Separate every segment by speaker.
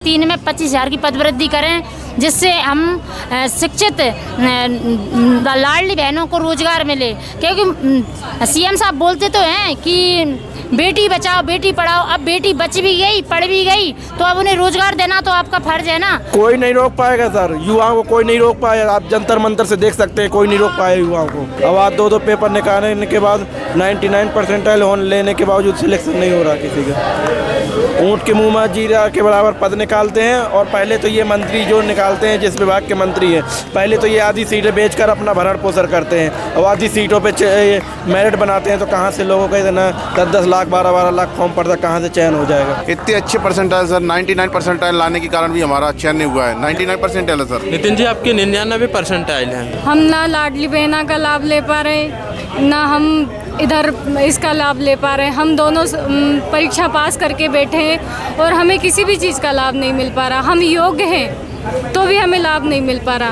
Speaker 1: 3 में 25,000 की पदवृद्धि करें, जिससे हम शिक्षित लाडली बहनों को रोजगार मिले। क्योंकि सीएम साहब बोलते तो हैं कि बेटी बचाओ बेटी पढ़ाओ, अब बेटी बच भी गई पढ़ भी गई तो अब उन्हें रोजगार देना तो आपका फर्ज है ना। कोई
Speaker 2: नहीं रोक पाएगा सर, युवाओं को कोई नहीं रोक पाएगा। आप जंतर मंतर से देख सकते हैं, कोई नहीं रोक पाएगा युवाओं को। अब आप 2 पेपर निकालने के बाद 99 परसेंटाइल लेने के बावजूद सिलेक्शन नहीं हो रहा किसी का। ऊँट के मुँह में जीरा के बराबर पद निकालते हैं। और पहले तो ये मंत्री जो निकालते हैं, जिस विभाग के मंत्री हैं, पहले तो ये आधी सीटें बेचकर अपना भरण पोषण करते हैं और आधी सीटों पे मेरिट बनाते हैं। तो कहाँ से लोगों का इतना 10-10 लाख 12-12 लाख फॉर्म पड़ता, कहाँ से चयन हो जाएगा।
Speaker 3: इतने अच्छे परसेंटाइल सर, 99 परसेंटाइल लाने के कारण भी हमारा चयन नहीं हुआ है। 99 परसेंटाइल है सर।
Speaker 4: नितिन जी आपके 99 परसेंटाइल हैं।
Speaker 5: हम ना लाडली बहना का लाभ ले पा रहे, ना हम इधर इसका लाभ ले पा रहे हैं। हम दोनों परीक्षा पास करके बैठे हैं और हमें किसी भी चीज़ का लाभ नहीं मिल पा रहा। हम योग्य हैं तो भी हमें लाभ नहीं मिल पा रहा,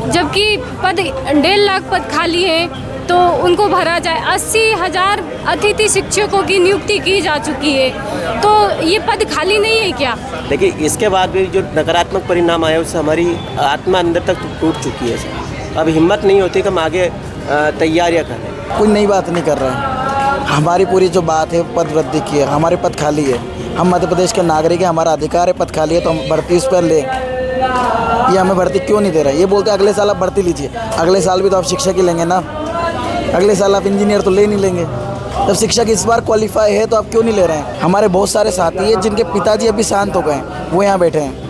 Speaker 5: जबकि पद 1.5 लाख पद खाली हैं तो उनको भरा जाए। 80,000 अतिथि शिक्षकों की नियुक्ति की जा चुकी है, तो ये पद खाली नहीं है क्या?
Speaker 6: देखिए, इसके बाद भी जो नकारात्मक परिणाम आया उससे हमारी आत्मा अंदर तक टूट चुकी है सर। अब हिम्मत नहीं होती कि हम आगे तैयारियां करें।
Speaker 7: कोई नई बात नहीं कर रहे हैं। हमारी पूरी जो बात है पद वृद्धि की है, हमारे पद खाली है, हम मध्य प्रदेश के नागरिक हैं, हमारा अधिकार है, पद खाली है तो हम भर्ती उस पर लें। ये हमें भर्ती क्यों नहीं दे रहे? ये बोलते हैं अगले साल आप भर्ती लीजिए। अगले साल भी तो आप शिक्षक ही लेंगे ना, अगले साल आप इंजीनियर तो ले नहीं लेंगे। जब शिक्षक इस बार क्वालिफाई है तो आप क्यों नहीं ले रहे हैं? हमारे बहुत सारे साथी हैं जिनके पिताजी अभी शांत हो गए, वो यहाँ बैठे हैं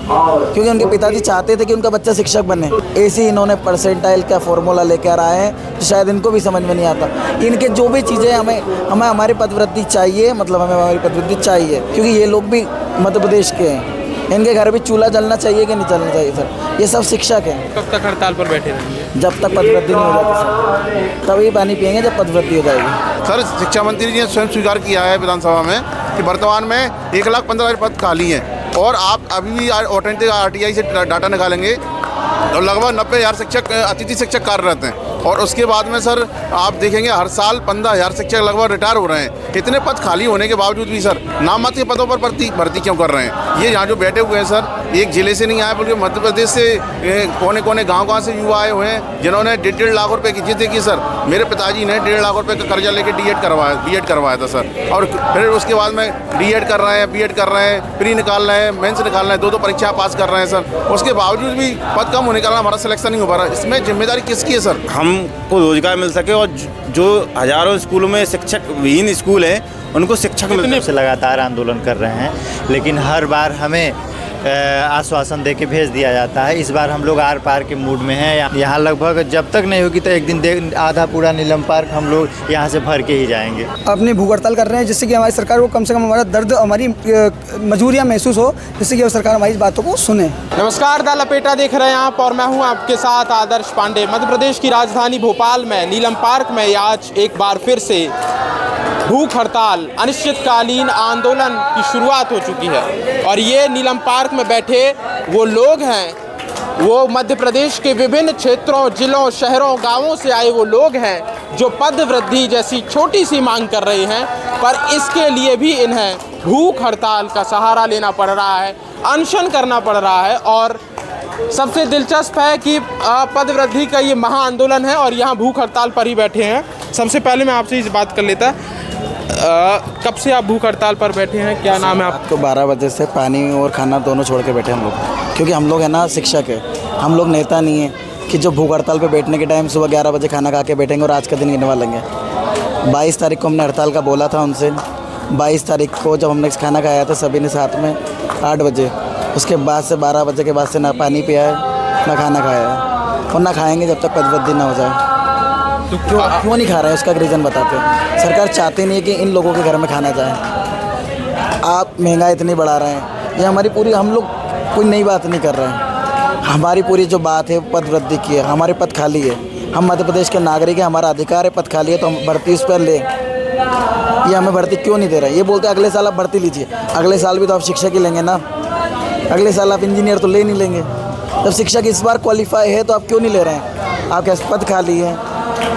Speaker 7: क्योंकि उनके पिताजी चाहते थे कि उनका बच्चा शिक्षक बने। ऐसे इन्होंने परसेंटाइल का फॉर्मूला लेकर आए हैं, तो शायद इनको भी समझ में नहीं आता। इनके जो भी चीज़ें हमें हमारी पदवृद्धि चाहिए, मतलब हमें हमारी पदवृद्धि चाहिए, क्योंकि ये लोग भी मध्य प्रदेश के हैं। इनके घर भी चूल्हा जलना चाहिए कि नहीं जलना चाहिए सर? ये सब शिक्षक हैं।
Speaker 4: कब तक हड़ताल पर बैठे रहेंगे?
Speaker 7: जब तक पदवृद्धि नहीं हो जाती सर, तभी पानी पियेंगे जब पदवृद्धि हो जाएगी।
Speaker 3: सर, शिक्षा मंत्री जी ने स्वयं स्वीकार किया है विधानसभा में कि वर्तमान में 1,15,000 पद खाली हैं और आप अभी भी ऑथेंटिक RTI से डाटा निकालेंगे तो लगभग 90,000 शिक्षक अतिथि शिक्षक कार्यरत हैं। और उसके बाद में सर आप देखेंगे हर साल 15,000 शिक्षक लगभग रिटायर हो रहे हैं। इतने पद खाली होने के बावजूद भी सर नाममात्र पदों पर भर्ती क्यों कर रहे हैं? ये यहाँ जो बैठे हुए हैं सर, एक जिले से नहीं आए बल्कि मध्य प्रदेश से कोने कोने गाँव से युवा आए हुए हैं, जिन्होंने 1.5 लाख रुपये की जिद देखी सर। मेरे पिताजी ने 1.5 लाख रुपये का कर्जा लेकर B.Ed करवाया था सर। और फिर उसके बाद में D.Ed कर रहे हैं, B.Ed कर रहे हैं, प्री निकाल रहे हैं, मेंस निकाल रहे हैं, 2 परीक्षा पास कर रहे हैं सर। उसके बावजूद भी पद कम होने के कारण हमारा सिलेक्शन नहीं हो पा रहा। इसमें जिम्मेदारी किसकी है सर?
Speaker 8: हमको रोजगार मिल सके और जो हजारों स्कूलों में शिक्षक विहीन स्कूल हैं उनको शिक्षक मिलने
Speaker 9: से लगातार आंदोलन कर रहे हैं, लेकिन हर बार हमें आश्वासन देके भेज दिया जाता है। इस बार हम लोग आर पार के मूड में हैं। यहाँ लगभग जब तक नहीं होगी तो एक दिन आधा पूरा नीलम पार्क हम लोग यहाँ से भर के ही जाएंगे।
Speaker 7: अपनी भूख हड़ताल कर रहे हैं जिससे कि हमारी सरकार को कम से कम हमारा दर्द, हमारी मजबूरियाँ महसूस हो, जिससे कि सरकार हमारी बातों को सुने।
Speaker 4: नमस्कार, द लपेटा देख रहे हैं आप और मैं हूं आपके साथ आदर्श पांडे। मध्य प्रदेश की राजधानी भोपाल में नीलम पार्क में आज एक बार फिर से भूख हड़ताल, अनिश्चितकालीन आंदोलन की शुरुआत हो चुकी है। और ये नीलम पार्क में बैठे वो लोग हैं, वो मध्य प्रदेश के विभिन्न क्षेत्रों, जिलों, शहरों, गांवों से आए वो लोग हैं जो पद वृद्धि जैसी छोटी सी मांग कर रहे हैं, पर इसके लिए भी इन्हें भूख हड़ताल का सहारा लेना पड़ रहा है, अनशन करना पड़ रहा है। और सबसे दिलचस्प है कि पद वृद्धि का ये महा आंदोलन है और यहाँ भूख हड़ताल पर ही बैठे हैं। सबसे पहले मैं आपसे इस बात कर लेता, कब से आप भूख हड़ताल पर बैठे हैं? क्या नाम है आपका?
Speaker 7: 12 बजे से पानी और खाना दोनों छोड़ के बैठे हम लोग, क्योंकि हम लोग है ना शिक्षक है, हम लोग नेता नहीं है कि जो भूख हड़ताल पे बैठने के टाइम सुबह 11 बजे खाना खा के बैठेंगे और आज का दिन गिनवा लेंगे। 22 तारीख को हमने हड़ताल का बोला था उनसे। 22 तारीख को जब हमने खाना खाया था सभी ने साथ में 8 बजे, उसके बाद से 12 बजे के बाद से ना पानी पिया है ना खाना खाया है और ना खाएँगे जब तक पदवृद्धि ना हो जाए। तो क्यों नहीं खा रहे हैं उसका रीज़न बताते हैं। सरकार चाहती नहीं है कि इन लोगों के घर में खाना जाए। आप महंगाई इतनी बढ़ा रहे हैं, ये हमारी पूरी, हम लोग कोई नई बात नहीं कर रहे हैं। हमारी पूरी जो बात है पद वृद्धि की है, हमारे पद खाली है, हम मध्य प्रदेश के नागरिक हैं, हमारा अधिकार है, पद खाली है तो हम भर्ती उस पर लें। ये हमें भर्ती क्यों नहीं दे रहे? ये बोलते हैं अगले साल आप भर्ती लीजिए। अगले साल भी तो आप शिक्षक ही लेंगे ना, अगले साल आप इंजीनियर तो ले नहीं लेंगे। जब शिक्षक इस बार क्वालिफाई है तो आप क्यों नहीं ले रहे हैं? आपके पद खाली है,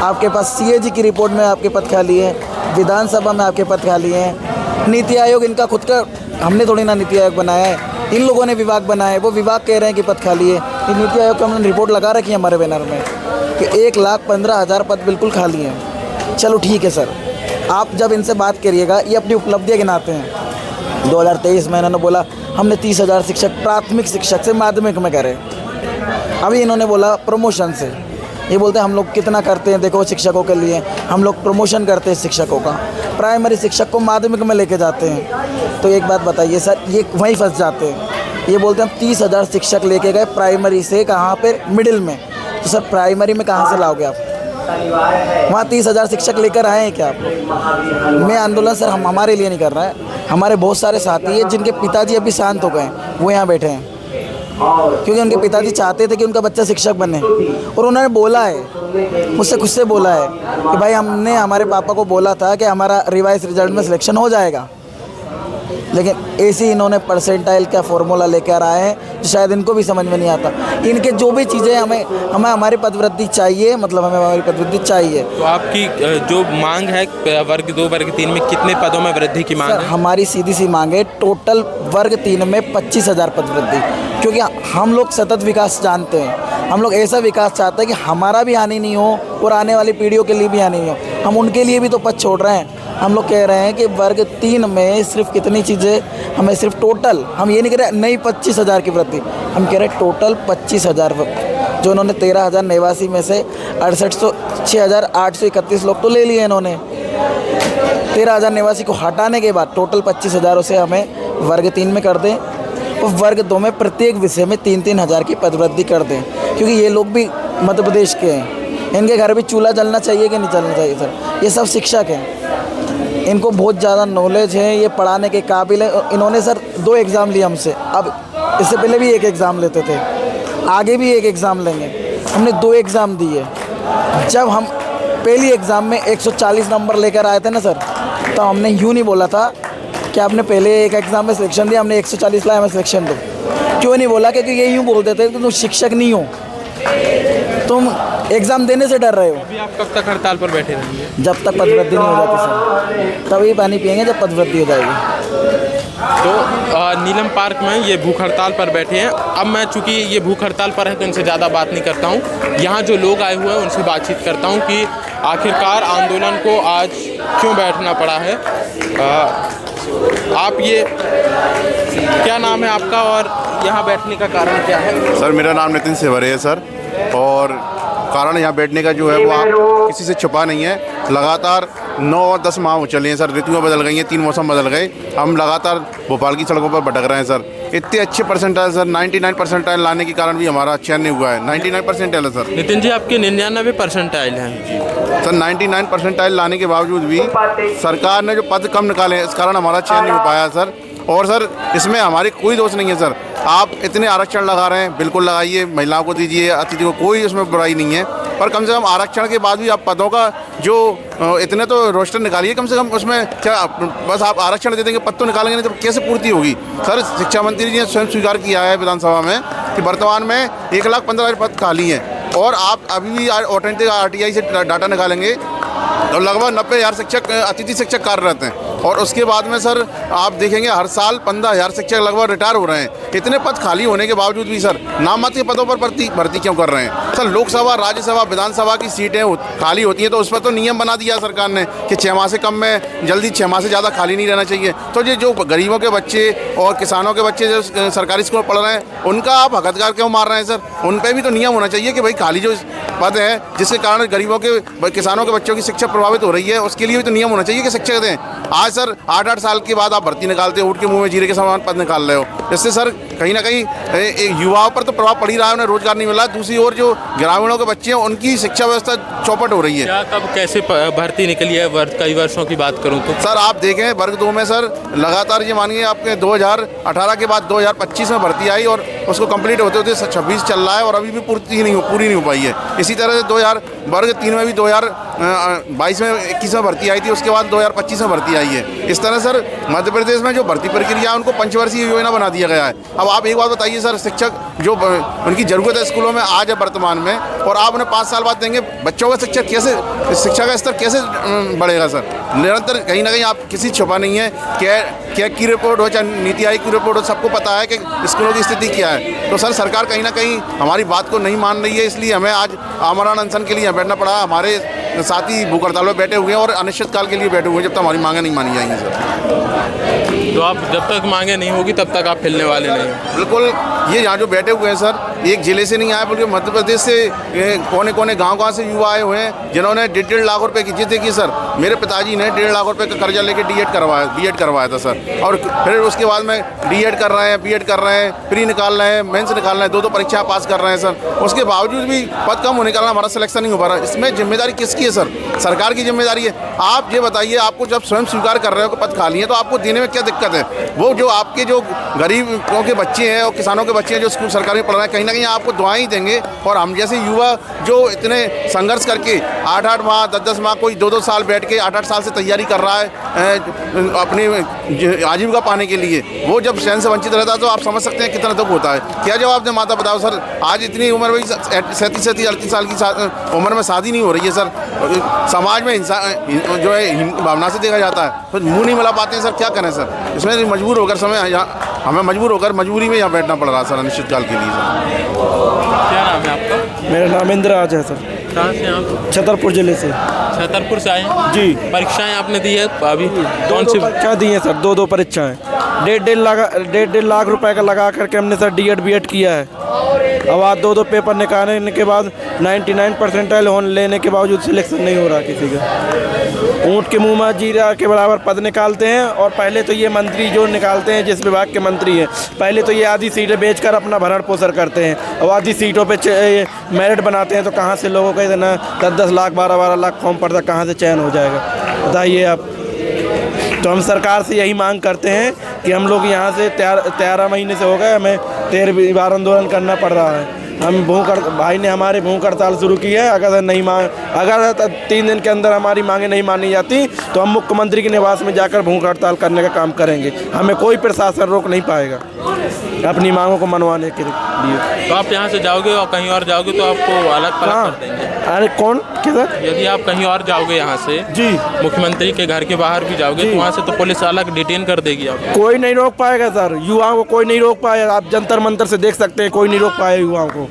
Speaker 7: आपके पास CAG की रिपोर्ट में आपके पद खाली है, विधानसभा में आपके पद खाली हैं, नीति आयोग इनका खुद का, हमने थोड़ी ना नीति आयोग बनाया है। इन लोगों ने विभाग बनाए, वो विभाग कह रहे हैं कि पद खाली है। ये नीति आयोग को हमने रिपोर्ट लगा रखी है हमारे बैनर में कि 1,15,000 पद बिल्कुल खाली हैं। चलो ठीक है सर, आप जब इनसे बात करिएगा, ये अपनी उपलब्धियाँ गिनाते हैं। 2023 में इन्होंने बोला हमने 30,000 शिक्षक प्राथमिक शिक्षक से माध्यमिक में करे। अभी इन्होंने बोला प्रमोशन से, ये बोलते हैं हम लोग कितना करते हैं, देखो शिक्षकों के लिए हम लोग प्रमोशन करते हैं शिक्षकों का, प्राइमरी शिक्षक को माध्यमिक में लेके जाते हैं। तो एक बात बताइए सर, ये वहीं फंस जाते हैं। ये बोलते हैं हम 30,000 शिक्षक लेके गए प्राइमरी से, कहाँ पर, मिडिल में। तो सर प्राइमरी में कहाँ से लाओगे आप? वहाँ 30,000 शिक्षक लेकर आए हैं क्या आप? मैं आंदोलन सर हम हमारे लिए नहीं कर रहा है, हमारे बहुत सारे साथी हैं जिनके पिताजी अभी शांत हो गए, वो यहाँ बैठे हैं क्योंकि उनके पिताजी चाहते थे कि उनका बच्चा शिक्षक बने। और उन्होंने बोला है, मुझसे खुद से बोला है कि भाई हमने हमारे पापा को बोला था कि हमारा रिवाइज रिजल्ट में सिलेक्शन हो जाएगा, लेकिन ऐसे इन्होंने परसेंटाइल का फॉर्मूला लेकर आए हैं जो शायद इनको भी समझ में नहीं आता। इनके जो भी चीज़ें हमें हमारी पदवृद्धि चाहिए, मतलब हमें हमारी पदवृद्धि चाहिए।
Speaker 4: तो आपकी जो मांग है वर्ग 2 वर्ग 3 में कितने पदों में वृद्धि की मांग है?
Speaker 7: हमारी सीधी सी मांग है टोटल वर्ग 3 में 25,000 पद वृद्धि, क्योंकि हम लोग सतत विकास जानते हैं। हम लोग ऐसा विकास चाहते हैं कि हमारा भी हानि नहीं हो और आने वाली पीढ़ियों के लिए भी हानि नहीं हो। हम उनके लिए भी तो पद छोड़ रहे हैं। हम लोग कह रहे हैं कि वर्ग 3 में सिर्फ कितनी चीज़ें हमें, सिर्फ टोटल, हम ये नहीं कह रहे नई 25,000 की वृद्धि, हम कह रहे हैं टोटल 25,000। जो इन्होंने 13,000 निवासी में से 6,831 लोग तो ले लिए इन्होंने। 13,000 निवासी को हटाने के बाद टोटल 25,000 उसे हमें वर्ग 3 में कर दें और वर्ग 2 में प्रत्येक विषय में 3-3 हज़ार की पदवृद्धि कर दें, क्योंकि ये लोग भी मध्य प्रदेश के हैं। इनके घर भी चूल्हा जलना चाहिए कि नहीं जलना चाहिए सर? ये सब शिक्षक हैं, इनको बहुत ज़्यादा नॉलेज है, ये पढ़ाने के काबिल है। इन्होंने सर 2 एग्ज़ाम लिए हमसे, अब इससे पहले भी 1 एग्ज़ाम लेते थे, आगे भी 1 एग्ज़ाम लेंगे। हमने 2 एग्ज़ाम दिए। जब हम पहली एग्ज़ाम में 140 नंबर लेकर आए थे ना सर, तो हमने यूँ नहीं बोला था कि आपने पहले एक एग्ज़ाम में सिलेक्शन दिया, हमने 140 लाया, हमें सिलेक्शन दो। क्यों नहीं बोला? क्योंकि ये यूँ बोल देते कि तुम शिक्षक नहीं हो, तुम एग्ज़ाम देने से डर रहे हो।
Speaker 4: अभी आप कब तक हड़ताल पर बैठे रहेंगे?
Speaker 7: जब तक पदवृद्धि नहीं हो जाती सर, तभी पानी पियेंगे जब पदवृद्धि हो जाएगी।
Speaker 4: तो नीलम पार्क में ये भूख हड़ताल पर बैठे हैं। अब मैं चूँकि ये भूख हड़ताल पर है तो इनसे ज़्यादा बात नहीं करता हूँ। यहाँ जो लोग आए हुए हैं उनसे बातचीत करता हूँ कि आखिरकार आंदोलन को आज क्यों बैठना पड़ा है। आप ये, क्या नाम है आपका और यहाँ बैठने का कारण क्या है?
Speaker 3: सर मेरा नाम नितिन सेवरे है सर, और कारण यहाँ बैठने का जो है वो आप किसी से छुपा नहीं है। लगातार 9 और 10 माह चले हैं सर, ऋतुएं बदल गई हैं, 3 मौसम बदल गए, हम लगातार भोपाल की सड़कों पर भटक रहे हैं सर। इतने अच्छे परसेंटाइल सर, 99 परसेंटाइल लाने के कारण भी हमारा चयन नहीं हुआ है। 99 परसेंटाइल है सर।
Speaker 4: नितिन जी आपके 99 परसेंटाइल हैं
Speaker 3: सर। 99 परसेंटाइल लाने के बावजूद भी सरकार ने जो पद कम निकाले हैं, इस कारण हमारा चयन नहीं हो पाया सर। और सर इसमें हमारी कोई दोष नहीं है सर। आप इतने आरक्षण लगा रहे हैं, बिल्कुल लगाइए, महिलाओं को दीजिए, अतिथि को, कोई उसमें बुराई नहीं है, पर कम से कम आरक्षण के बाद भी आप पदों का जो इतने तो रोस्टर निकालिए कम से कम। उसमें क्या बस आप आरक्षण दे देंगे, पद तो निकालेंगे नहीं, तो कैसे पूर्ति होगी सर? शिक्षा मंत्री जी ने स्वयं स्वीकार किया है विधानसभा में कि वर्तमान में 1,15,000 पद खाली हैं, और आप अभी भी ऑथेंटिक RTI से डाटा निकालेंगे तो लगभग 90,000 शिक्षक, अतिथि शिक्षक कार्यरत हैं। और उसके बाद में सर आप देखेंगे हर साल 15,000 शिक्षक लगभग रिटायर हो रहे हैं। इतने पद खाली होने के बावजूद भी सर नाममात्र पदों पर भर्ती क्यों कर रहे हैं सर? लोकसभा, राज्यसभा, विधानसभा की सीटें खाली होती हैं तो उस पर तो नियम बना दिया सरकार ने कि 6 माह से कम में, जल्दी 6 माह से ज़्यादा खाली नहीं रहना चाहिए। तो ये जो गरीबों के बच्चे और किसानों के बच्चे जो सरकारी स्कूल में पढ़ रहे हैं, उनका आप हकदार क्यों मार रहे हैं सर? उन पर भी तो नियम होना चाहिए कि भाई खाली जो पद है जिसके कारण गरीबों के, किसानों के बच्चों की शिक्षा प्रभावित हो रही है, उसके लिए भी तो नियम होना चाहिए कि शिक्षक दें। आज सर 8-8 साल के बाद आप भर्ती निकालते हो, ऊँट के मुंह में जीरे के समान पद निकाल रहे हो। इससे सर कहीं ना कहीं युवाओं पर तो प्रभाव पड़ ही रहा है, उन्हें रोजगार नहीं मिला। दूसरी ओर जो ग्रामीणों के बच्चे हैं उनकी शिक्षा व्यवस्था चौपट हो रही है।
Speaker 4: क्या कब कैसे भर्ती निकली है? कई वर्षों की बात करूँ तो
Speaker 3: सर आप देखें वर्ग 2 में सर लगातार ये मानिए आपके 2018 के बाद 2025 में भर्ती आई और उसको कंप्लीट होते होते 26 चल रहा है और अभी भी पूरी नहीं हो पाई है। इसी तरह से वर्ग 3 में भी 2022 में 21 में भर्ती आई थी, उसके बाद 2025 में भर्ती आई है। इस तरह सर मध्य प्रदेश में जो भर्ती प्रक्रिया है उनको पंचवर्षीय योजना बना दिया गया है। अब आप एक बात बताइए सर, शिक्षक जो उनकी ज़रूरत है स्कूलों में आज है वर्तमान में, और आप उन्हें 5 साल बाद देंगे, बच्चों का शिक्षा का स्तर कैसे बढ़ेगा सर? निरंतर कहीं ना कहीं आप किसी छुपा नहीं है, कैग की रिपोर्ट हो चाहे नीति आयोग की रिपोर्ट हो, सबको पता है कि स्कूलों की स्थिति क्या है। तो सर सरकार कहीं ना कहीं हमारी बात को नहीं मान रही है, इसलिए हमें आज आमरण अनशन के लिए बैठना पड़ा। हमारे साथी भूख हड़ताल में बैठे हुए हैं और अनिश्चित काल के लिए बैठे हुए हैं, जब तक हमारी मांगें नहीं मानी जाएंगी सर।
Speaker 10: तो आप जब तक मांगे नहीं होगी तब तक आप हिलने वाले नहीं?
Speaker 3: बिल्कुल, ये यहाँ जो बैठे हुए हैं सर, एक जिले से नहीं आए बल्कि मध्य प्रदेश से कोने कोने गांव से युवा आए हुए हैं, जिन्होंने 1.5 लाख रुपए की जिद की सर। मेरे पिताजी ने 1.5 लाख रुपए का कर्जा लेके बीएड करवाया था सर, और फिर उसके बाद में डीएड कर रहे हैं, बीएड कर रहे हैं, प्री निकाल रहे हैं, मेंस निकाल रहे हैं, 2 परीक्षा पास कर रहे हैं सर। उसके बावजूद भी पद कम होने के कारण हमारा सिलेक्शन नहीं हो पा रहा। इसमें जिम्मेदारी किसकी है सर? सरकार की जिम्मेदारी है। आप ये बताइए, आपको जब स्वयं स्वीकार कर रहे हो कि पद खाली है, तो आपको देने में क्या दिक्कत है? वो जो आपके जो गरीबों के बच्चे हैं और किसानों के बच्चे हैं जो स्कूल सरकारी में पढ़ रहे हैं, कहीं ना कहीं आपको दुआएं ही देंगे। और हम जैसे युवा जो इतने संघर्ष करके 8-8 माह 10-10 माह, कोई 2-2 साल बैठ के 8-8 साल से तैयारी कर रहा है अपनी आजीविका पाने के लिए, वो जब शहर से वंचित रहता है तो आप समझ सकते हैं कितना दुख होता है। क्या जवाब दें माता बताओ सर? आज इतनी उम्र में 37-38 साल की उम्र में शादी नहीं हो रही है सर। समाज में हिंसा जो है भावना से देखा जाता है, तो मुँह नहीं मिला पाते हैं सर। क्या करें सर? इसमें मजबूर होकर हमें मजबूरी में यहाँ बैठना पड़ रहा है सर अनिश्चितकाल के लिए सर।
Speaker 10: क्या नाम है आपका?
Speaker 2: मेरा नाम इंद्रराज है सर।
Speaker 10: कहाँ से आप?
Speaker 2: छतरपुर जिले से।
Speaker 10: छतरपुर से आए हैं
Speaker 2: जी।
Speaker 10: परीक्षाएं आपने दी है अभी? कौन सी
Speaker 2: परीक्षा दी है सर? 2 परीक्षाएं। 1.5 लाख रुपए का लगा करके हमने सर डीएड बीएड किया है। अब आज 2 पेपर निकालने के बाद 99 परसेंटाइल लेने के बावजूद सिलेक्शन नहीं हो रहा किसी का। ऊँट के मुंह में जीरा के बराबर पद निकालते हैं। और पहले तो ये मंत्री जो निकालते हैं, जिस विभाग के मंत्री हैं, पहले तो ये आधी सीटें बेचकर अपना भरण पोषण करते हैं, और आधी सीटों पे मेरिट बनाते हैं। तो कहाँ से लोगों का इतना 10-10 लाख 12-12 लाख फॉर्म पड़ता, कहाँ से चयन हो जाएगा बताइए आप? तो हम सरकार से यही मांग करते हैं कि हम लोग यहाँ से 13 महीने से हो गए, हमें 13 बार आंदोलन करना पड़ रहा है। हम भाई ने हमारे भूख हड़ताल शुरू की है। अगर 3 दिन के अंदर हमारी मांगें नहीं मानी जाती तो हम मुख्यमंत्री के निवास में जाकर भूख हड़ताल करने का काम करेंगे। हमें कोई प्रशासन रोक नहीं पाएगा अपनी मांगों को मनवाने के लिए।
Speaker 10: तो आप यहाँ से जाओगे और कहीं और जाओगे तो आपको अलग कर देंगे?
Speaker 2: अरे कौन किधर?
Speaker 10: यदि आप कहीं और जाओगे यहाँ से
Speaker 2: जी,
Speaker 10: मुख्यमंत्री के घर के बाहर भी जाओगे तो वहाँ से तो पुलिस अलग डिटेन कर देगी आपको।
Speaker 2: कोई नहीं रोक पाएगा सर, युवाओं को कोई नहीं रोक पाएगा। आप जंतर मंतर से देख सकते हैं, कोई नहीं रोक पाएगा युवाओं को।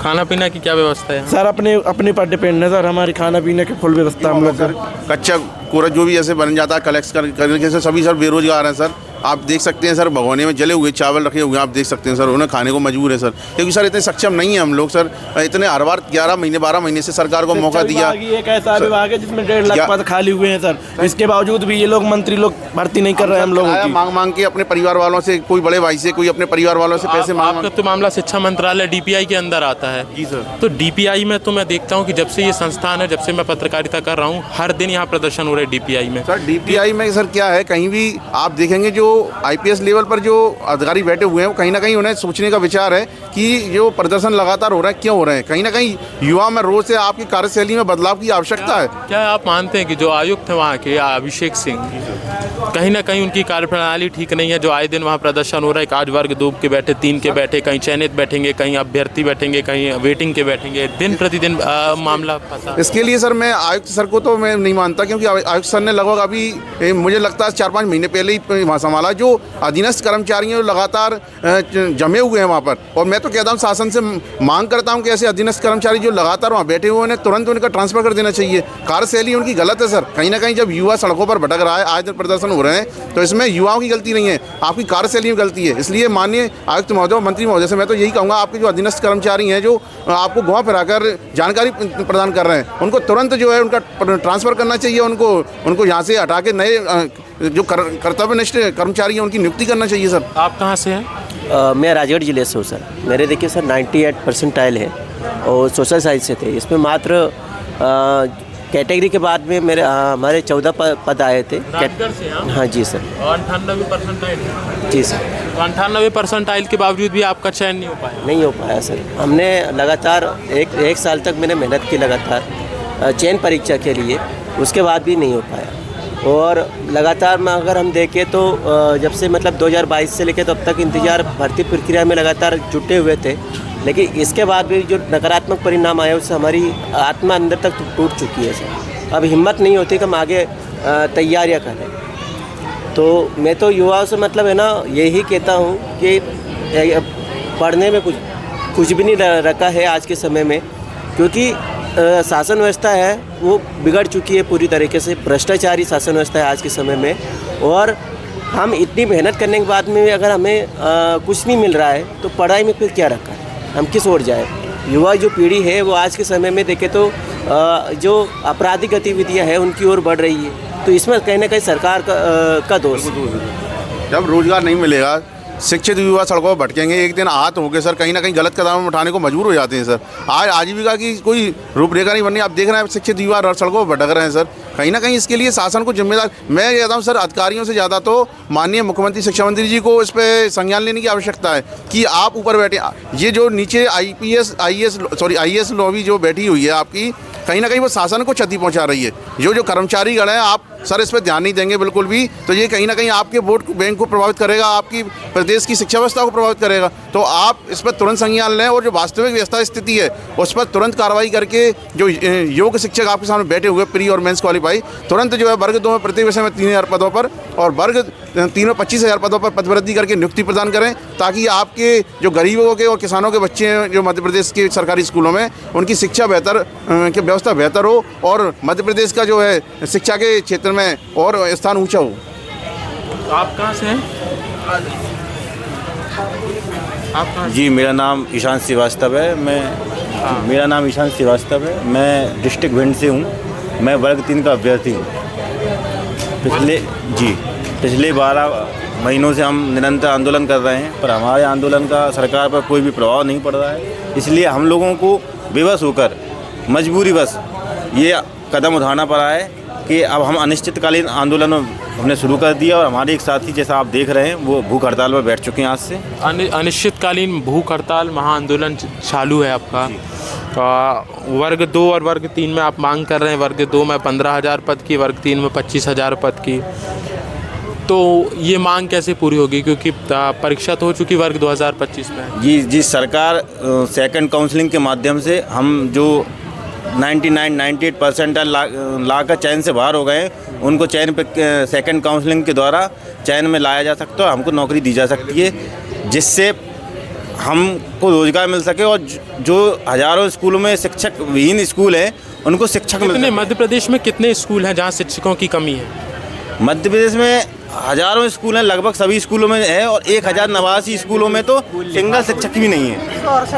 Speaker 10: खाना पीना की क्या व्यवस्था है
Speaker 2: सर? अपने पर डिपेंड है सर, हमारी खाना पीने की फुल व्यवस्था हम लोग।
Speaker 3: कच्चा कोरा जो भी ऐसे बन जाता है कलेक्ट करने से सभी सर बेरोजगार हैं सर। आप देख सकते हैं सर, भगोने में जले हुए चावल रखे हुए हैं, आप देख सकते हैं सर, उन्हें खाने को मजबूर है सर। क्योंकि सर इतने सक्षम नहीं है हम लोग सर। इतने हर बार 11 महीने 12 महीने से सरकार को मौका दिया।
Speaker 2: एक ऐसा विभाग है जिसमें 1.5 लाख पद खाली हुए हैं सर। इसके बावजूद भी ये लोग मंत्री लोग भर्ती नहीं कर रहे हैं हम लोगों की।
Speaker 3: मांग के अपने परिवार वालों से, कोई बड़े भाई से, कोई अपने परिवार वालों से पैसे मांग।
Speaker 10: आपका तो मामला शिक्षा मंत्रालय डीपीआई के अंदर आता है।
Speaker 3: जी सर।
Speaker 10: तो डीपीआई में तो मैं देखता हूँ कि जब से ये संस्थान है, जब से मैं पत्रकारिता कर रहा हूँ, हर दिन यहाँ प्रदर्शन हो रहे हैं डीपीआई में।
Speaker 3: सर डीपीआई में सर क्या है, कहीं भी आप देखेंगे जो आईपीएस लेवल पर जो अधिकारी बैठे हुए हैं, वो कहीं ना कहीं उन्हें सोचने का विचार है कि जो प्रदर्शन लगातार हो रहा है क्यों हो रहे हैं। कहीं ना कहीं युवा में रोज से आपकी कार्यशैली में बदलाव की आवश्यकता है।
Speaker 10: क्या आप मानते हैं कि जो आयुक्त हैं वहाँ के अभिषेक सिंह, कहीं ना कहीं उनकी कार्यप्रणाली ठीक नहीं है? जो आए दिन वहाँ प्रदर्शन हो रहा है, आज वर्ग 2 के बैठे, 3 के बैठे, कहीं चयनित बैठेंगे, कहीं अभ्यर्थी बैठेंगे, कहीं वेटिंग के बैठेंगे, दिन प्रतिदिन मामला फंसा।
Speaker 3: इसके लिए सर मैं आयुक्त सर को तो मैं नहीं मानता, क्योंकि आयुक्त सर ने लगभग अभी मुझे लगता है 4-5 महीने पहले ही वहाँ संभाला। जो अधीनस्थ कर्मचारी हैं लगातार जमे हुए हैं वहाँ पर, और मैं तो कहता हूँ शासन से मांग करता हूँ कि ऐसे अधीनस्थ कर्मचारी जो लगातार वहाँ बैठे हुए हैं तुरंत उनका ट्रांसफर कर देना चाहिए। कार्यशैली उनकी गलत है सर। कहीं ना कहीं जब युवा सड़कों पर भटक रहा है, आज दिन प्रदर्शन हो रहे हैं, तो इसमें युवाओं की गलती नहीं है, आपकी कार्यशैली में गलती है। इसलिए माननीय आयुक्त महोदय, मंत्री महोदय से मैं तो यही कहूँगा, आपके जो अधीनस्थ कर्मचारी हैं जो आपको घुमा फिराकर जानकारी प्रदान कर रहे हैं, उनको तुरंत जो है उनका ट्रांसफ़र करना चाहिए। उनको यहाँ से हटा के नए जो कर्तव्यनिष्ठ कर्मचारी हैं उनकी नियुक्ति करना चाहिए सर।
Speaker 10: आप कहाँ से हैं?
Speaker 6: मैं राजगढ़ जिले से हूँ सर। मेरे देखिए सर 98 परसेंटाइल है और सोशल साइंस से थे। इसमें मात्र कैटेगरी के बाद में मेरे हमारे 14 पद आए थे।
Speaker 10: राजगढ़ से
Speaker 6: हाँ जी सर।
Speaker 10: और 98%
Speaker 6: जी सर।
Speaker 10: तो 98% के बावजूद भी आपका चयन नहीं हो पाया?
Speaker 6: नहीं हो पाया सर। हमने लगातार एक साल तक मैंने मेहनत की लगातार चयन परीक्षा के लिए, उसके बाद भी नहीं हो पाया। और लगातार में अगर हम देखें तो जब से मतलब 2022 से लेकर तब तक इंतज़ार भर्ती प्रक्रिया में लगातार जुटे हुए थे, लेकिन इसके बाद भी जो नकारात्मक परिणाम आया उससे हमारी आत्मा अंदर तक टूट चुकी है सर। अब हिम्मत नहीं होती कि हम आगे तैयारियां करें। तो मैं तो युवाओं से मतलब है ना यही कहता हूँ कि पढ़ने में कुछ भी नहीं रखा है आज के समय में, क्योंकि शासन व्यवस्था है वो बिगड़ चुकी है पूरी तरीके से। भ्रष्टाचारी शासन व्यवस्था है आज के समय में, और हम इतनी मेहनत करने के बाद में अगर हमें कुछ नहीं मिल रहा है तो पढ़ाई में फिर क्या रखा है, हम किस ओर जाए। युवा जो पीढ़ी है वो आज के समय में देखें तो जो आपराधिक गतिविधियां हैं उनकी ओर बढ़ रही है। तो इसमें कहीं ना कहीं सरकार का दोष।
Speaker 3: जब रोजगार नहीं मिलेगा, शिक्षित युवा सड़कों पर भटकेंगे, एक दिन आहत होंगे सर, कहीं ना कहीं गलत कदम उठाने को मजबूर हो जाते हैं सर। आज आजीविका की कोई रूपरेखा नहीं बननी। आप देख रहे हैं शिक्षित युवा सड़कों पर भटक रहे हैं सर। कहीं ना कहीं इसके लिए शासन को जिम्मेदार, मैं कहता हूँ सर, अधिकारियों से ज़्यादा तो माननीय मुख्यमंत्री शिक्षा मंत्री जी को इस पर संज्ञान लेने की आवश्यकता है कि आप ऊपर बैठे। ये जो नीचे आईएएस लॉबी जो बैठी हुई है आपकी, कहीं ना कहीं वो शासन को क्षति पहुंचा रही है। जो कर्मचारी गण हैं, आप सर इस पर ध्यान नहीं देंगे बिल्कुल भी, तो ये कहीं ना कहीं आपके वोट बैंक को प्रभावित करेगा, आपकी प्रदेश की शिक्षा व्यवस्था को प्रभावित करेगा। तो आप इस पर तुरंत संज्ञान लें और जो वास्तविक व्यवस्था स्थिति है उस पर तुरंत कार्रवाई करके जो योग्य शिक्षक आपके सामने बैठे हुए प्री और मेंस क्वालिफाई, तुरंत जो है वर्ग 2 में प्रति विषय में 3000 पदों पर और वर्ग 3 में 25,000 पदों पर पदवृद्धि करके नियुक्ति प्रदान करें, ताकि आपके जो गरीबों के और किसानों के बच्चे हैं जो मध्य प्रदेश के सरकारी स्कूलों में, उनकी शिक्षा बेहतर की व्यवस्था बेहतर हो और मध्य प्रदेश का जो है शिक्षा के क्षेत्र में और स्थान ऊंचा हो।
Speaker 10: आप कहाँ से हैं? आप कहाँ?
Speaker 8: जी, मेरा नाम ईशान श्रीवास्तव है। मेरा नाम ईशान श्रीवास्तव है। मैं डिस्ट्रिक्ट भिंड से हूँ। मैं वर्ग 3 का अभ्यर्थी हूँ। पिछले 12 महीनों से हम निरंतर आंदोलन कर रहे हैं, पर हमारे आंदोलन का सरकार पर कोई भी प्रभाव नहीं पड़ रहा है। इसलिए हम लोगों को बेबस होकर मजबूरीवश ये कदम उठाना पड़ा है कि अब हम अनिश्चितकालीन आंदोलन हमने शुरू कर दिया, और हमारे एक साथी जैसा आप देख रहे हैं वो भूख हड़ताल पर बैठ चुके हैं आज से।
Speaker 10: अनिश्चितकालीन भूख हड़ताल महाआंदोलन चालू है आपका। वर्ग 2 और वर्ग 3 में आप मांग कर रहे हैं, वर्ग 2 में 15,000 पद की, वर्ग 3 में 25,000 पद की। तो ये मांग कैसे पूरी होगी, क्योंकि परीक्षा तो हो चुकी वर्ग 2025 में?
Speaker 8: जी, सरकार सेकंड काउंसलिंग के माध्यम से हम जो 98% ला कर चयन से बाहर हो गए, उनको चयन पे सेकंड काउंसलिंग के द्वारा चयन में लाया जा सकता है, हमको नौकरी दी जा सकती है, जिससे हमको रोजगार मिल सके और जो हज़ारों स्कूलों में शिक्षक विहीन स्कूल हैं उनको शिक्षक मिल सके।
Speaker 10: मध्य प्रदेश में कितने स्कूल हैं जहाँ शिक्षकों की कमी है?
Speaker 8: मध्य प्रदेश में हज़ारों स्कूल हैं, लगभग सभी स्कूलों में है, और 1089 स्कूलों में तो सिंगल शिक्षक भी नहीं है।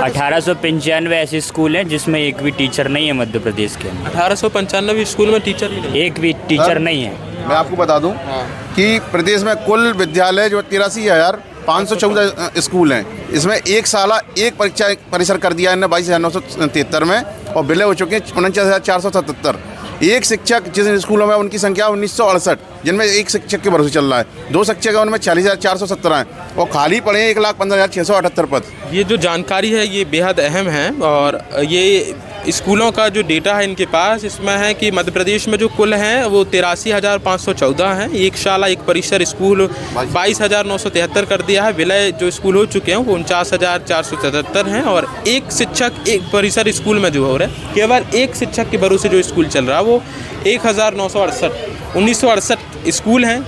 Speaker 11: 1895 ऐसे स्कूल हैं जिसमें एक भी टीचर नहीं है मध्य प्रदेश के अंदर।
Speaker 10: 1895 स्कूल में टीचर नहीं है?
Speaker 11: एक भी टीचर नहीं है।
Speaker 3: मैं आपको बता दूं कि प्रदेश में कुल विद्यालय जो 83,514 स्कूल हैं, इसमें एक साला एक परीक्षा परिसर कर दिया है 22,973 में, और विलय हो चुके हैं 49,477। एक शिक्षक जिस स्कूलों में उनकी संख्या 1968, जिनमें एक शिक्षक के भरोसे चल रहा है। 2 शिक्षक हैं, उनमें 40,417 हैं, और खाली पड़े हैं 1,15,678 पद।
Speaker 10: ये जो जानकारी है ये बेहद अहम है, और ये स्कूलों का जो डेटा है इनके पास, इसमें है कि मध्य प्रदेश में जो कुल हैं वो 83,514 हैं। एक शाला एक परिसर स्कूल 22,973 कर दिया है। विलय जो स्कूल हो चुके हैं वो 49,477 हैं, और एक शिक्षक एक परिसर स्कूल में जो हो रहा है, केवल एक शिक्षक के भरोसे जो स्कूल चल रहा है वो 1968 स्कूल हैं,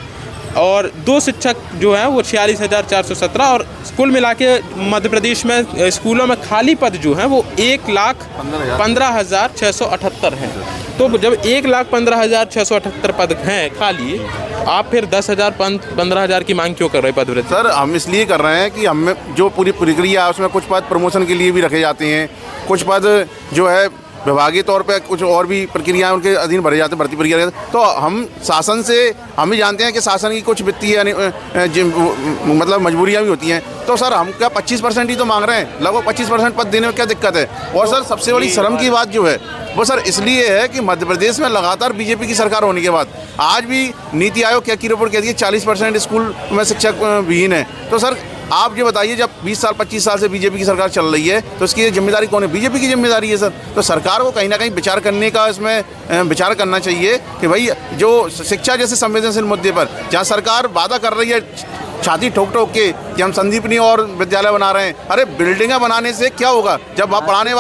Speaker 10: और 2 शिक्षक जो हैं वो 46,417, और कुल मिला के मध्य प्रदेश में स्कूलों में खाली पद जो हैं वो 1,15,678 हैं। तो जब 1,15,678 पद हैं खाली, आप फिर 10,000 15,000 की मांग क्यों कर रहे हैं पदवृद्धि?
Speaker 3: सर, हम इसलिए कर रहे हैं कि हमें जो पूरी प्रक्रिया है उसमें कुछ पद प्रमोशन के लिए भी रखे जाते हैं, कुछ पद जो है विभागीय तौर पे कुछ और भी प्रक्रियाएं उनके अधीन भरे जाते हैं, भर्ती प्रक्रिया। तो हम शासन से हम भी जानते हैं कि शासन की कुछ वित्तीय मतलब मजबूरियां भी होती हैं। तो सर, हम क्या 25% ही तो मांग रहे हैं, लगभग 25% पद देने में क्या दिक्कत है? और सर, सबसे बड़ी शर्म की बात जो है वो सर इसलिए है कि मध्य प्रदेश में लगातार बीजेपी की सरकार होने के बाद आज भी नीति आयोग क्या की रिपोर्ट कहती है 40% स्कूल में शिक्षक विहीन है। तो सर आप ये बताइए, जब 20 साल 25 साल से बीजेपी की सरकार चल रही है तो इसकी जिम्मेदारी कौन है? बीजेपी की जिम्मेदारी है सर। तो सरकार को कहीं ना कहीं विचार करने का इसमें विचार करना चाहिए कि भाई जो शिक्षा जैसे संवेदनशील मुद्दे पर जहाँ सरकार वादा कर रही है छाती ठोक ठोक के कि हम संदीपनी और विद्यालय बना रहे हैं, अरे बिल्डिंगें बनाने से क्या होगा जब आप पढ़ाने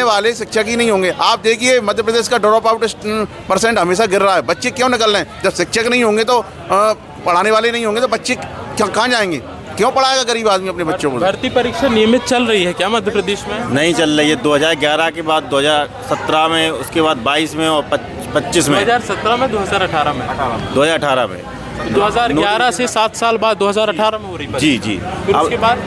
Speaker 3: वाले शिक्षक ही नहीं होंगे। आप देखिए मध्य प्रदेश का ड्रॉप आउट % हमेशा गिर रहा है। बच्चे क्यों निकल रहे हैं? जब शिक्षक नहीं होंगे तो पढ़ाने वाले नहीं होंगे तो बच्चे कहाँ जाएंगे? क्यों पढ़ाएगा गरीब आदमी अपने बच्चों को?
Speaker 10: भर्ती परीक्षा नियमित चल रही है क्या मध्य प्रदेश में?
Speaker 8: नहीं चल रही है। 2011 के बाद 2017 में, उसके बाद 22 में और 25 में।
Speaker 10: 2017 में 2018 में
Speaker 8: 2018 में
Speaker 10: 2011 से 7 साल बाद 2018 में हो रही।
Speaker 8: जी जी।
Speaker 10: फिर उसके बाद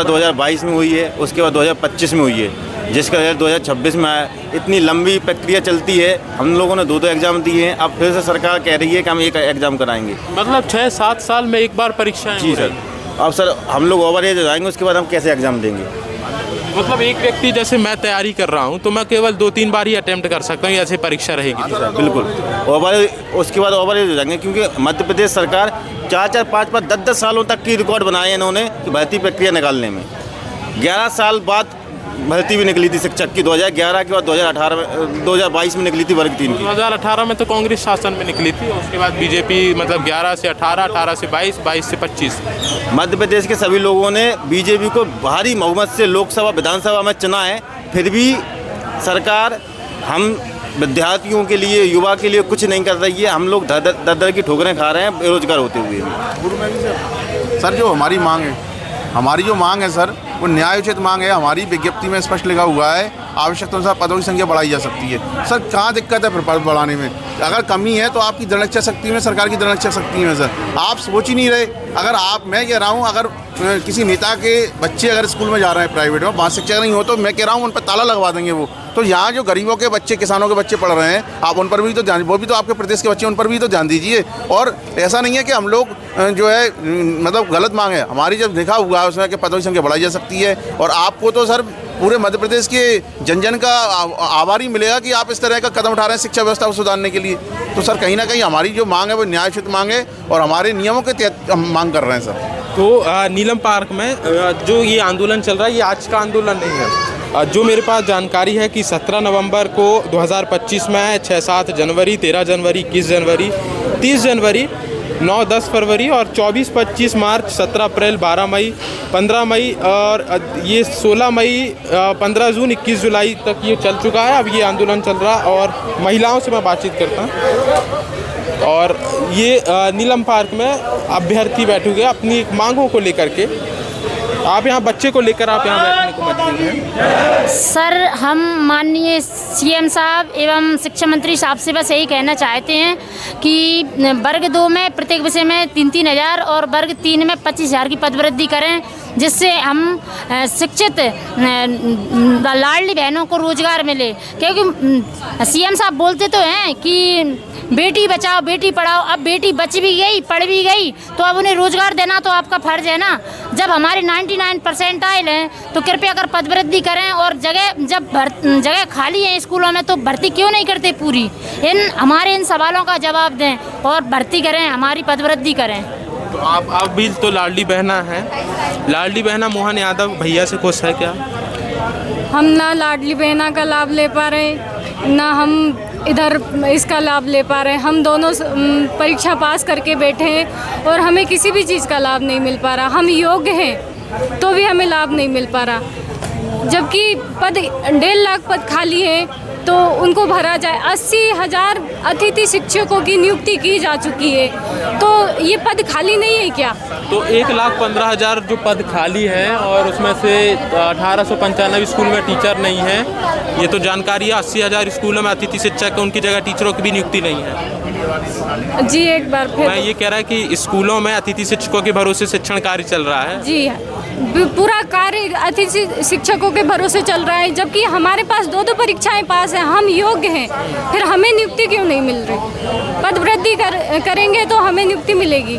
Speaker 8: 2022 में हुई है, उसके बाद 2025 में हुई है, जिसका रिजल्ट 2026 में आया। इतनी लंबी प्रक्रिया चलती है। हम लोगों ने 2 एग्जाम दिए हैं, अब फिर से सरकार कह रही है कि हम 1 एग्जाम कराएंगे।
Speaker 10: मतलब 6-7 साल में एक बार परीक्षाएं?
Speaker 8: जी सर। अब सर हम लोग ओवर एज हो जाएंगे, उसके बाद हम कैसे एग्जाम देंगे?
Speaker 10: मतलब एक व्यक्ति जैसे मैं तैयारी कर रहा हूँ तो मैं केवल 2-3 बार ही अटेम्प्ट कर सकता हूँ, ऐसे परीक्षा रहेगी?
Speaker 8: बिल्कुल। उसके बाद ओवर एज हो जाएंगे, क्योंकि मध्य प्रदेश सरकार 4-4, 5-5, 10-10 सालों तक की रिकॉर्ड बनाए इन्होंने भर्ती प्रक्रिया निकालने में। 11 साल बाद भर्ती भी निकली थी शिक्षक की, 2011 के बाद 2022 में निकली थी वर्ग 3 की।
Speaker 10: 2018 में तो कांग्रेस शासन में निकली थी, उसके बाद बीजेपी मतलब 11 से 18, 18 से 22, 22 से 25।
Speaker 8: मध्य प्रदेश के सभी लोगों ने बीजेपी को भारी बहुमत से लोकसभा विधानसभा में चुना है, फिर भी सरकार हम विद्यार्थियों के लिए, युवा के लिए कुछ नहीं कर रही है। हम लोग दर दर की ठोकरें खा रहे हैं बेरोजगार होते हुए।
Speaker 3: सर जो हमारी मांग है सर, वो न्यायोचित मांग है। हमारी विज्ञप्ति में स्पष्ट लिखा हुआ है आवश्यकता अनुसार पदों की संख्या बढ़ाई जा सकती है। सर कहाँ दिक्कत है फिर पद बढ़ाने में? अगर कमी है तो आपकी दृढ़ शक्ति में, सरकार की दृढ़ शक्ति में सर आप सोच ही नहीं रहे। अगर मैं कह रहा हूँ, अगर किसी नेता के बच्चे अगर स्कूल में जा रहे हैं प्राइवेट में, वहाँ शिक्षक नहीं हो, तो मैं कह रहा हूँ उन पर ताला लगवा देंगे वो। तो यहाँ जो गरीबों के बच्चे, किसानों के बच्चे पढ़ रहे हैं, आप उन पर भी तो ध्यान, वो भी तो आपके प्रदेश के बच्चे, उन पर भी तो ध्यान दीजिए। और ऐसा नहीं है कि हम लोग जो है मतलब गलत मांगे। हमारी जब देखा हुआ है उसमें कि पदों की संख्या बढ़ाई जा सकती है, और आपको तो सर पूरे मध्य प्रदेश के जन का आभारी मिलेगा कि आप इस तरह का कदम उठा रहे हैं शिक्षा व्यवस्था को सुधारने के लिए। तो सर कहीं ना कहीं हमारी जो मांग है वो न्यायोचित मांग है और हमारे नियमों के तहत हम मांग कर रहे हैं सर।
Speaker 4: तो नीलम पार्क में जो ये आंदोलन चल रहा है, ये आज का आंदोलन नहीं है। जो मेरे पास जानकारी है कि 17 नवंबर को 2025 में है, 6-7 जनवरी, 13 जनवरी, 21 जनवरी, 30 जनवरी, 9-10 फरवरी और 24-25 मार्च, 17 अप्रैल, 12 मई, 15 मई और ये 16 मई, 15 जून, 21 जुलाई तक ये चल चुका है। अब ये आंदोलन चल रहा है और महिलाओं से मैं बातचीत करता हूँ। और ये नीलम पार्क में अभ्यर्थी बैठे हुए अपनी मांगों को लेकर के। आप यहाँ बच्चे को लेकर आप यहाँ बैठने को मजबूर हैं?
Speaker 1: सर हम माननीय सीएम साहब एवं शिक्षा मंत्री साहब से बस यही कहना चाहते हैं कि वर्ग 2 में प्रत्येक विषय में 3-3 हज़ार और वर्ग 3 में 25,000 की पदवृद्धि करें, जिससे हम शिक्षित लाडली बहनों को रोजगार मिले। क्योंकि सीएम साहब बोलते तो हैं कि बेटी बचाओ बेटी पढ़ाओ, अब बेटी बच भी गई, पढ़ भी गई, तो अब उन्हें रोजगार देना तो आपका फर्ज है ना। जब हमारे 99% आए हैं तो कृपया कर पदवृद्धि करें, और जगह खाली है स्कूलों में तो भर्ती क्यों नहीं करते पूरी? हमारे इन सवालों का जवाब दें और भर्ती करें, हमारी पदवृद्धि करें।
Speaker 10: तो आप भी तो लाडली बहना हैं, लाडली बहना मोहन यादव भैया से खुश है क्या?
Speaker 5: हम ना लाडली बहना का लाभ ले पा रहे, ना हम इधर इसका लाभ ले पा रहे हैं। हम दोनों परीक्षा पास करके बैठे हैं और हमें किसी भी चीज़ का लाभ नहीं मिल पा रहा। हम योग्य हैं तो भी हमें लाभ नहीं मिल पा रहा, जबकि 1.5 लाख पद खाली हैं तो उनको भरा जाए। 80,000 अतिथि शिक्षकों की नियुक्ति की जा चुकी है, तो ये पद खाली नहीं है क्या?
Speaker 10: तो 1,15,000 जो पद खाली है और उसमें से 1895 स्कूल में टीचर नहीं है, ये तो जानकारी है। 80,000 स्कूलों में अतिथि शिक्षक है, उनकी जगह टीचरों की भी नियुक्ति नहीं है।
Speaker 5: जी एक बार फिर
Speaker 10: मैं ये कह रहा है कि स्कूलों में अतिथि शिक्षकों के भरोसे शिक्षण कार्य चल रहा है। जी
Speaker 5: पूरा कार्य अतिथि शिक्षकों के भरोसे चल रहा है, जबकि हमारे पास 2 परीक्षाएं पास हैं, हम योग्य हैं, फिर हमें नियुक्ति क्यों नहीं मिल रही? पदवृद्धि करेंगे तो हमें नियुक्ति मिलेगी।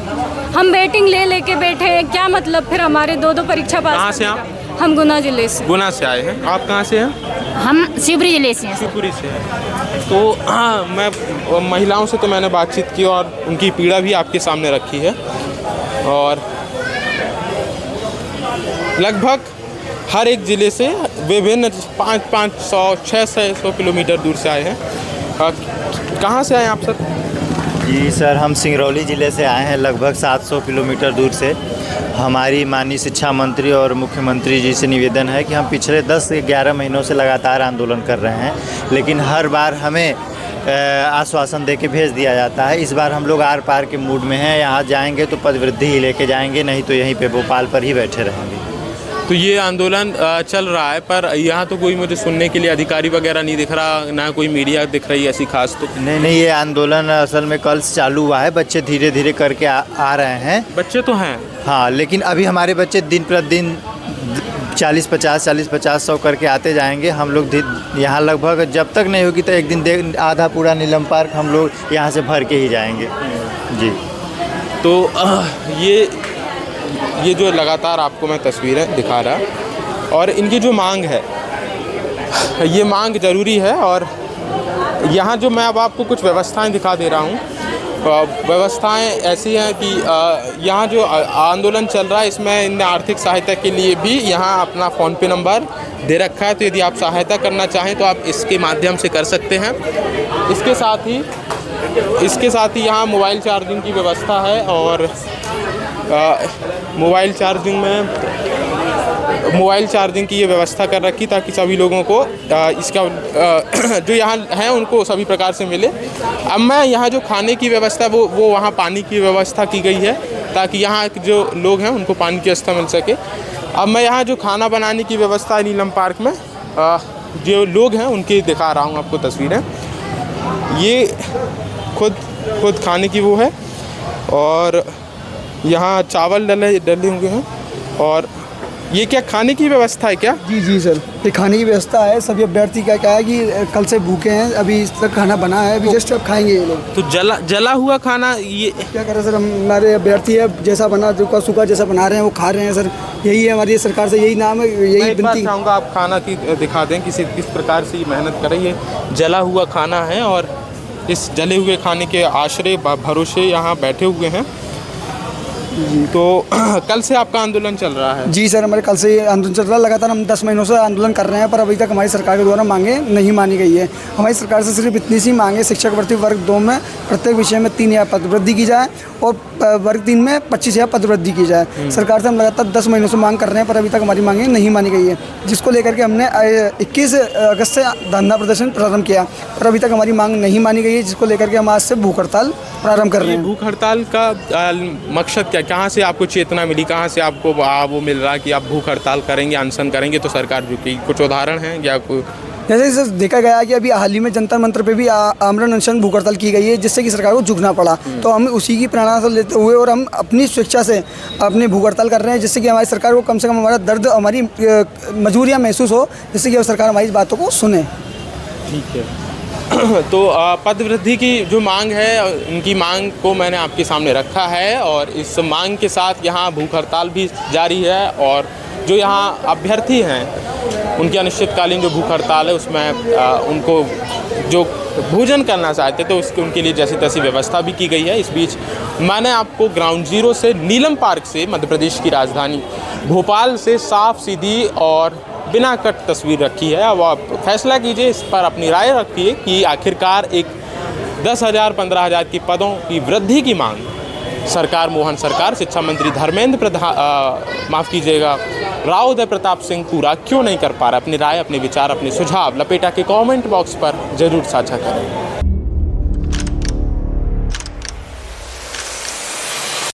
Speaker 5: हम वेटिंग ले लेके बैठे हैं, क्या मतलब? फिर हमारे 2 परीक्षा पास।
Speaker 10: कहाँ से आप?
Speaker 5: हम गुना जिले से।
Speaker 10: गुना से आए हैं। आप कहाँ से हैं?
Speaker 1: हम शिवपुरी जिले से हैं।
Speaker 10: शिवपुरी से हैं। तो हाँ, मैं महिलाओं से तो मैंने बातचीत की और उनकी पीड़ा भी आपके सामने रखी है और लगभग हर एक ज़िले से विभिन्न 500-600 किलोमीटर दूर से आए हैं। कहाँ से आए आप सर?
Speaker 9: जी सर, हम सिंगरौली ज़िले से आए हैं, लगभग 700 किलोमीटर दूर से। हमारी माननीय शिक्षा मंत्री और मुख्यमंत्री जी से निवेदन है कि हम पिछले 10 से 11 महीनों से लगातार आंदोलन कर रहे हैं, लेकिन हर बार हमें आश्वासन दे के भेज दिया जाता है। इस बार हम लोग आर पार के मूड में हैं। यहाँ जाएंगे तो पदवृद्धि ही लेके जाएंगे, नहीं तो यहीं पे भोपाल पर ही बैठे रहेंगे।
Speaker 10: तो ये आंदोलन चल रहा है, पर यहाँ तो कोई मुझे सुनने के लिए अधिकारी वगैरह नहीं दिख रहा, ना कोई मीडिया दिख रही ऐसी खास। तो
Speaker 9: नहीं, ये आंदोलन असल में कल से चालू हुआ है। बच्चे धीरे धीरे करके आ रहे हैं।
Speaker 10: बच्चे तो हैं,
Speaker 9: हाँ, लेकिन अभी हमारे बच्चे दिन प्रतिदिन 40-50 100 करके आते जाएंगे। हम लोग यहाँ लगभग जब तक नहीं होगी तो एक दिन आधा पूरा नीलम पार्क हम लोग यहाँ से भर के ही जाएंगे जी।
Speaker 10: तो ये जो लगातार आपको मैं तस्वीरें दिखा रहा और इनकी जो मांग है, ये मांग ज़रूरी है। और यहाँ जो मैं अब आपको कुछ व्यवस्थाएं दिखा दे रहा हूँ, व्यवस्थाएं ऐसी हैं कि यहाँ जो आंदोलन चल रहा है इसमें इन आर्थिक सहायता के लिए भी यहाँ अपना फ़ोन पे नंबर दे रखा है। तो यदि आप सहायता करना चाहें तो आप इसके माध्यम से कर सकते हैं। इसके साथ ही यहाँ मोबाइल चार्जिंग की व्यवस्था है और मोबाइल चार्जिंग की ये व्यवस्था कर रखी ताकि सभी लोगों को इसका जो यहाँ हैं उनको सभी प्रकार से मिले। अब मैं यहाँ जो खाने की व्यवस्था वो वहाँ पानी की व्यवस्था की गई है ताकि यहाँ जो लोग हैं उनको पानी की व्यवस्था मिल सके। अब मैं यहाँ जो खाना बनाने की व्यवस्था है नीलम पार्क में जो लोग हैं उनकी दिखा रहा हूँ आपको तस्वीरें। ये खुद खाने की वो है और यहाँ चावल डले हुए हैं। और ये क्या खाने की व्यवस्था है क्या?
Speaker 12: जी सर, ये खाने की व्यवस्था है। सभी अभ्यर्थी क्या है कि कल से भूखे हैं, अभी इस तक खाना बना है, अभी जस्ट अब खाएंगे ये लोग।
Speaker 10: तो जला हुआ खाना ये
Speaker 12: क्या कर रहे हैं सर? हमारे अभ्यर्थी है, जैसा बना जो सूखा जैसा बना रहे हैं वो खा रहे हैं सर। यही है हमारी सरकार से, यही नाम है, यही विनती
Speaker 10: चाहूँगा आप खाना की दिखा दें किस प्रकार से मेहनत करें। ये जला हुआ खाना है और इस जले हुए खाने के आश्रय भरोसे यहाँ बैठे हुए हैं। तो कल से आपका आंदोलन चल रहा है?
Speaker 12: जी सर, हमारे कल से आंदोलन चल रहा है। लगातार हम 10 महीनों से आंदोलन कर रहे हैं, पर अभी तक हमारी सरकार के द्वारा मांगे नहीं मानी गई है। हमारी सरकार से सिर्फ इतनी सी मांगे, शिक्षक भर्ती वर्ग 2 में प्रत्येक विषय में 3000 पदवृद्धि की जाए और वर्ग 3 में 25,000 पदवृद्धि की जाए। सरकार से हम लगातार 10 महीनों से मांग कर रहे हैं, पर अभी तक हमारी मांगे नहीं मानी गई है, जिसको लेकर के हमने 21 अगस्त से धरना प्रदर्शन प्रारंभ किया, पर अभी तक हमारी मांग नहीं मानी गई है, जिसको लेकर के हम आज से भूख हड़ताल प्रारंभ कर रहे हैं।
Speaker 10: भूख हड़ताल का मकसद क्या? कहाँ से आपको चेतना मिली? कहाँ से आपको वो मिल रहा कि आप भूख हड़ताल करेंगे, अनशन करेंगे तो सरकार झुकेगी? कुछ उदाहरण हैं या कोई?
Speaker 12: जैसे सर देखा गया है कि अभी हाल ही में जंतर मंतर पे भी आमरण अनशन भूख हड़ताल की गई है, जिससे कि सरकार को झुकना पड़ा। तो हम उसी की प्रेरणा से लेते हुए और हम अपनी स्वेच्छा से अपनी भूख हड़ताल कर रहे हैं, जिससे कि हमारी सरकार को कम से कम हमारा दर्द, हमारी मजबूरियाँ महसूस हो, जिससे कि सरकार हमारी बातों को सुने।
Speaker 10: ठीक है। तो पदवृद्धि की जो मांग है, उनकी मांग को मैंने आपके सामने रखा है और इस मांग के साथ यहाँ भूख हड़ताल भी जारी है। और जो यहाँ अभ्यर्थी हैं उनकी अनिश्चितकालीन जो भूख हड़ताल है उसमें उनको जो भोजन करना चाहते थे उसके उनके लिए जैसी तैसी व्यवस्था भी की गई है। इस बीच मैंने आपको ग्राउंड जीरो से नीलम पार्क से मध्य प्रदेश की राजधानी भोपाल से साफ सीधी और बिना कट तस्वीर रखी है। अब आप फैसला कीजिए, इस पर अपनी राय रखिए कि आखिरकार एक 10,000 15,000 की पदों की वृद्धि की मांग सरकार, मोहन सरकार, शिक्षा मंत्री धर्मेंद्र राव उदय प्रताप सिंह पूरा क्यों नहीं कर पा रहा? अपनी राय, अपने विचार, अपने सुझाव लपेटा के कमेंट बॉक्स पर ज़रूर साझा करें।